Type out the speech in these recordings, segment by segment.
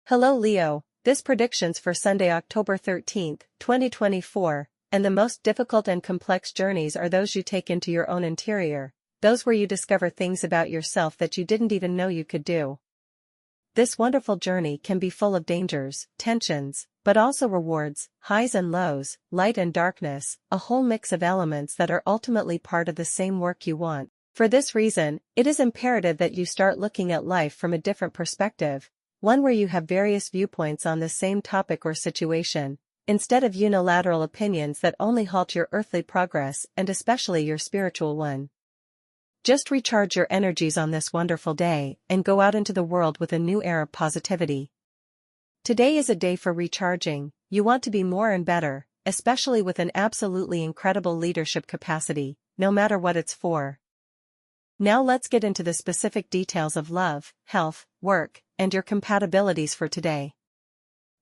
Hello Leo, this predictions for Sunday, October 13th, 2024, and the most difficult and complex journeys are those you take into your own interior, those where you discover things about yourself that you didn't even know you could do. This wonderful journey can be full of dangers, tensions, but also rewards, highs and lows, light and darkness, a whole mix of elements that are ultimately part of the same work you want. For this reason, it is imperative that you start looking at life from a different perspective, one where you have various viewpoints on the same topic or situation, instead of unilateral opinions that only halt your earthly progress and especially your spiritual one. Just recharge your energies on this wonderful day and go out into the world with a new air of positivity. Today is a day for recharging. You want to be more and better, especially with an absolutely incredible leadership capacity, no matter what it's for. Now let's get into the specific details of love, health, work, and your compatibilities for today.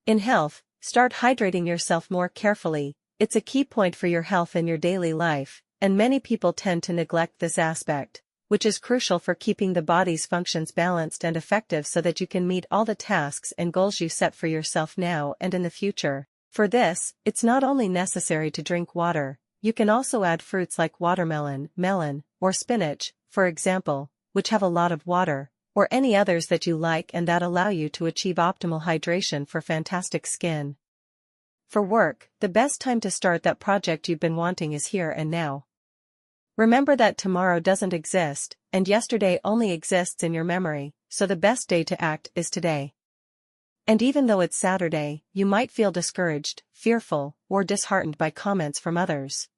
In health, start hydrating yourself more carefully. It's a key point for your health in your daily life, and many people tend to neglect this aspect, which is crucial for keeping the body's functions balanced and effective so that you can meet all the tasks and goals you set for yourself now and in the future. For this, it's not only necessary to drink water, you can also add fruits like watermelon, melon, or spinach, for example, which have a lot of water, or any others that you like and that allow you to achieve optimal hydration for fantastic skin. For work, the best time to start that project you've been wanting is here and now. Remember that tomorrow doesn't exist, and yesterday only exists in your memory, so the best day to act is today. And even though it's Saturday, you might feel discouraged, fearful, or disheartened by comments from others.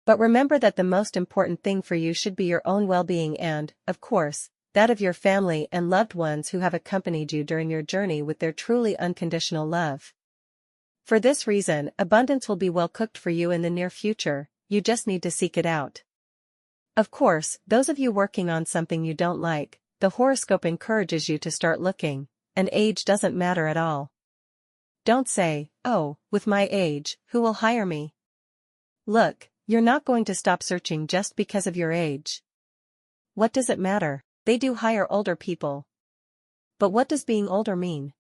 But remember that the most important thing for you should be your own well-being and, of course, that of your family and loved ones who have accompanied you during your journey with their truly unconditional love. For this reason, abundance will be well cooked for you in the near future, you just need to seek it out. Of course, those of you working on something you don't like, the horoscope encourages you to start looking, and age doesn't matter at all. Don't say, "Oh, with my age, who will hire me?" Look, you're not going to stop searching just because of your age. What does it matter? They do hire older people. But what does being older mean?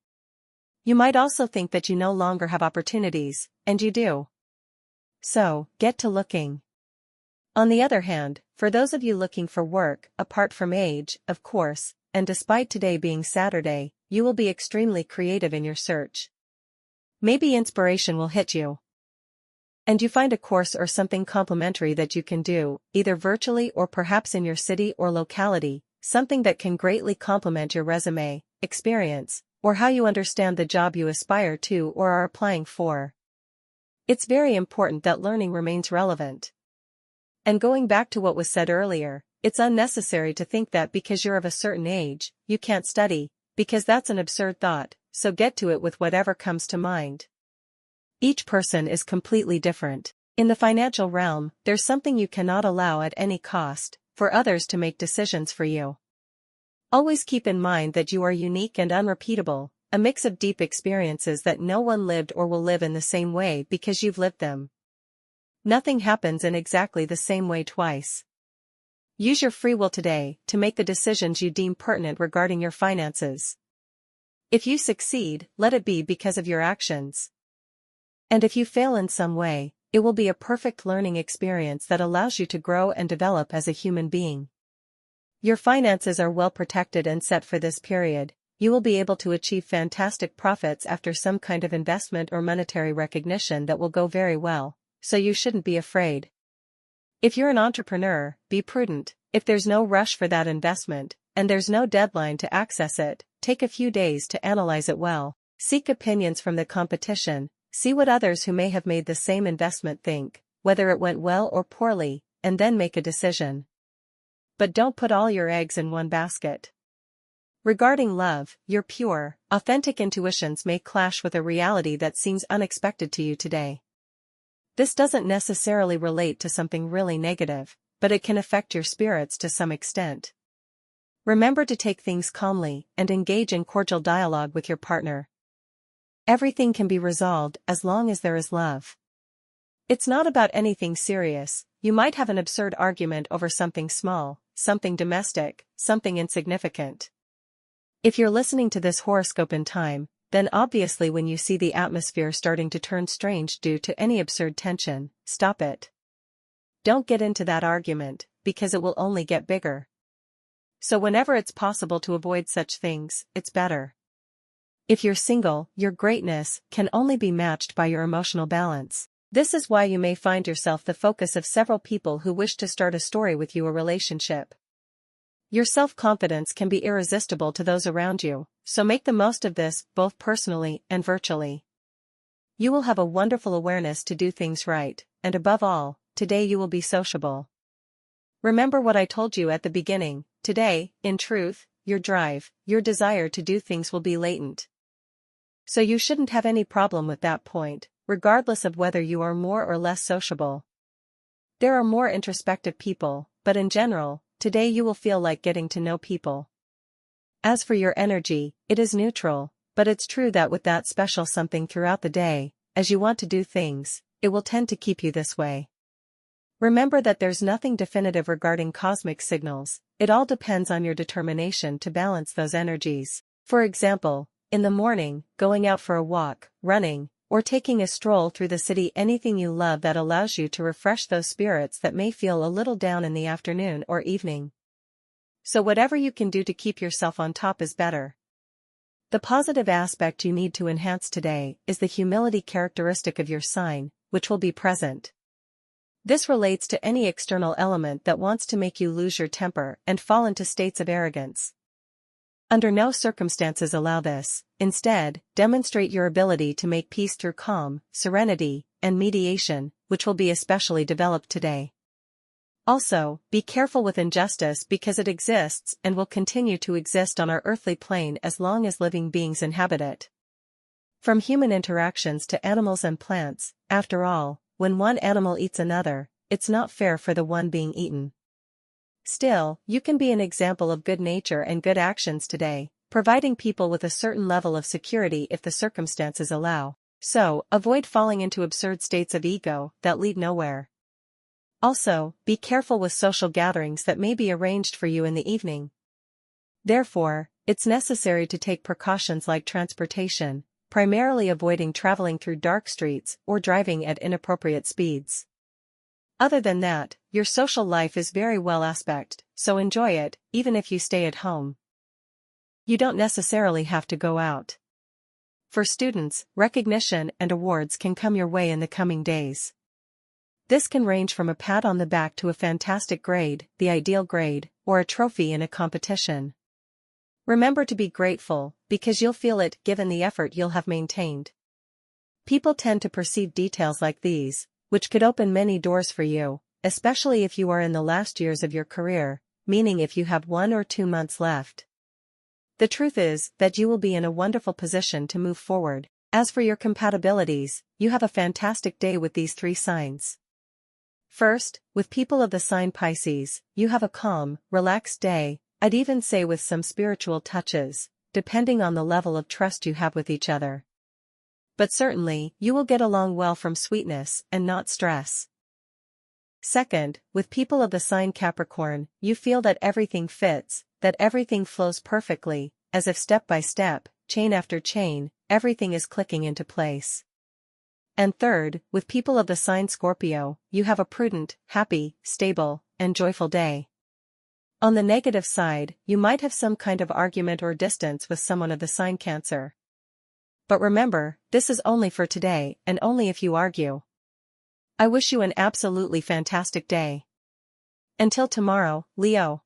You might also think that you no longer have opportunities, and you do. So, get to looking. On the other hand, for those of you looking for work, apart from age, of course, and despite today being Saturday, you will be extremely creative in your search. Maybe inspiration will hit you. And you find a course or something complementary that you can do, either virtually or perhaps in your city or locality, something that can greatly complement your resume, experience, or how you understand the job you aspire to or are applying for. It's very important that learning remains relevant. And going back to what was said earlier, it's unnecessary to think that because you're of a certain age, you can't study, because that's an absurd thought, so get to it with whatever comes to mind. Each person is completely different. In the financial realm, there's something you cannot allow at any cost, for others to make decisions for you. Always keep in mind that you are unique and unrepeatable, a mix of deep experiences that no one lived or will live in the same way because you've lived them. Nothing happens in exactly the same way twice. Use your free will today to make the decisions you deem pertinent regarding your finances. If you succeed, let it be because of your actions. And if you fail in some way, it will be a perfect learning experience that allows you to grow and develop as a human being. Your finances are well protected and set for this period. You will be able to achieve fantastic profits after some kind of investment or monetary recognition that will go very well, so you shouldn't be afraid. If you're an entrepreneur, be prudent. If there's no rush for that investment, and there's no deadline to access it, take a few days to analyze it well. Seek opinions from the competition. See what others who may have made the same investment think, whether it went well or poorly, and then make a decision. But don't put all your eggs in one basket. Regarding love, your pure, authentic intuitions may clash with a reality that seems unexpected to you today. This doesn't necessarily relate to something really negative, but it can affect your spirits to some extent. Remember to take things calmly and engage in cordial dialogue with your partner. Everything can be resolved as long as there is love. It's not about anything serious. You might have an absurd argument over something small, something domestic, something insignificant. If you're listening to this horoscope in time, then obviously when you see the atmosphere starting to turn strange due to any absurd tension, stop it. Don't get into that argument, because it will only get bigger. So whenever it's possible to avoid such things, it's better. If you're single, your greatness can only be matched by your emotional balance. This is why you may find yourself the focus of several people who wish to start a story with you, a relationship. Your self-confidence can be irresistible to those around you, so make the most of this, both personally and virtually. You will have a wonderful awareness to do things right, and above all, today you will be sociable. Remember what I told you at the beginning, today, in truth, your drive, your desire to do things will be latent. So you shouldn't have any problem with that point, regardless of whether you are more or less sociable. There are more introspective people, but in general, today you will feel like getting to know people. As for your energy, it is neutral, but it's true that with that special something throughout the day, as you want to do things, it will tend to keep you this way. Remember that there's nothing definitive regarding cosmic signals, it all depends on your determination to balance those energies. For example, in the morning, going out for a walk, running, or taking a stroll through the city, anything you love that allows you to refresh those spirits that may feel a little down in the afternoon or evening. So whatever you can do to keep yourself on top is better. The positive aspect you need to enhance today is the humility characteristic of your sign, which will be present. This relates to any external element that wants to make you lose your temper and fall into states of arrogance. Under no circumstances allow this. Instead, demonstrate your ability to make peace through calm, serenity, and mediation, which will be especially developed today. Also, be careful with injustice because it exists and will continue to exist on our earthly plane as long as living beings inhabit it. From human interactions to animals and plants, after all, when one animal eats another, it's not fair for the one being eaten. Still, you can be an example of good nature and good actions today, providing people with a certain level of security if the circumstances allow. So, avoid falling into absurd states of ego that lead nowhere. Also, be careful with social gatherings that may be arranged for you in the evening. Therefore, it's necessary to take precautions like transportation, primarily avoiding traveling through dark streets or driving at inappropriate speeds. Other than that, your social life is very well aspected, so enjoy it, even if you stay at home. You don't necessarily have to go out. For students, recognition and awards can come your way in the coming days. This can range from a pat on the back to a fantastic grade, the ideal grade, or a trophy in a competition. Remember to be grateful, because you'll feel it given the effort you'll have maintained. People tend to perceive details like these, which could open many doors for you, especially if you are in the last years of your career, meaning if you have 1 or 2 months left. The truth is that you will be in a wonderful position to move forward. As for your compatibilities, you have a fantastic day with these 3 signs. First, with people of the sign Pisces, you have a calm, relaxed day, I'd even say with some spiritual touches, depending on the level of trust you have with each other. But certainly, you will get along well from sweetness and not stress. Second, with people of the sign Capricorn, you feel that everything fits, that everything flows perfectly, as if step by step, chain after chain, everything is clicking into place. And third, with people of the sign Scorpio, you have a prudent, happy, stable, and joyful day. On the negative side, you might have some kind of argument or distance with someone of the sign Cancer. But remember, this is only for today and only if you argue. I wish you an absolutely fantastic day. Until tomorrow, Leo.